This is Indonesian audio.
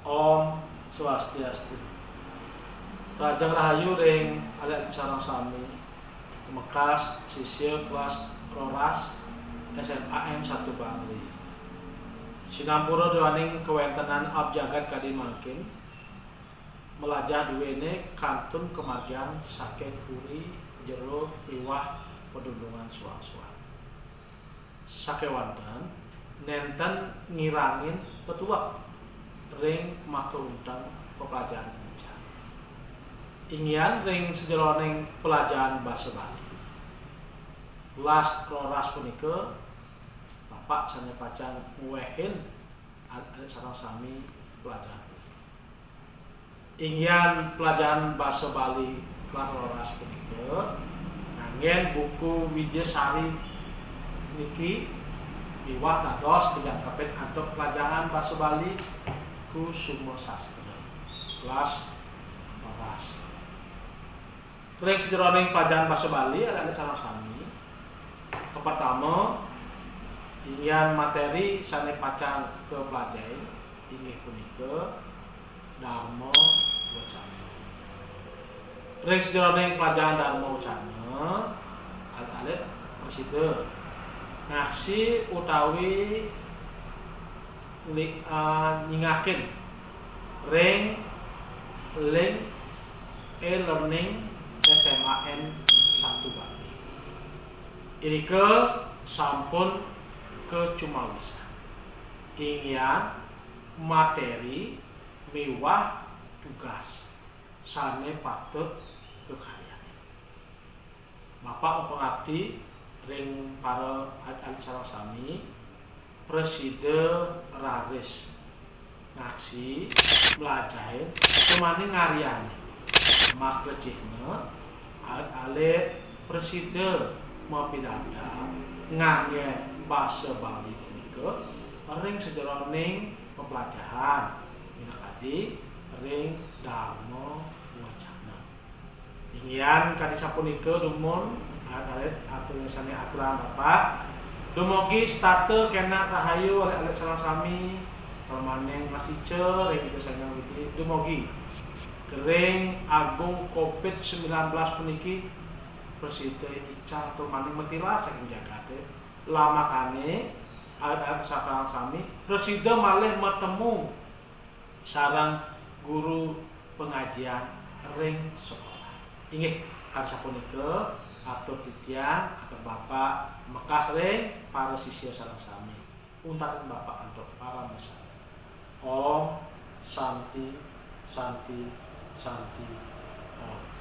Om Swastiastu. Rajang Rahayu ring alit sareng sami Mekas sisir kelas rolas SMAN 1 Bali. Sinampura dewaning kewentenan abjagat kadi mangkin melajah duwene kantun kemagian saking puri jero liwah pedundungan suang-suang. Sakewanten nenten ngirangin petuak ring makaundang pepelajaran puncak. Ingian ring sejeroning pelajaran basa Bali. Kelas kelas punika Bapak sanya pacang nguwehin alit sareng sami pelajaran. Ingian pelajaran basa Bali kelas kelas punika nganggen buku Widyasari niki liwah dados penjangkepin untuk pelajaran basa Bali ku Sumo Sastra kelas 12. Ring sejeroning pelajaran basa Bali alit sareng sami. Pertama, ingian materi sane pacang ke pelajari inggih punika Dharma Wacana. Ring sejeroning pelajaran Dharma Wacana alit presida ngaksi utawi nyingakin ring link e-learning SMAN 1 Bali. Ini ke sampun kecumawisa. Ingian materi mewah tugas sane patut kekayaan. Bapak pengabdi ring para alit sareng sami presida raris ngaksi melajahin kemana ngaryane maka cihna alit presida mapidada ngangge basa Bali punika ring sejeroning pembelajaran minangkadi ring Dharma Wacana. Ingian kadi sapunika dumun alit aturan aturan Bapak dumugi state kena rahayu alit sareng sami permanen masice ring kita sanya widi dumugi kering agung Covid-19 puniki presida ical permanen mentila saking Jakarta lama kane alit sareng sami presida malih metemu sarang guru pengajian ring sekolah. Inggih kali sapunika atur titian atur Bapak mekas ring para siswa sareng sami untaken Bapak untuk para musa. Om Santi Santi Santi Om.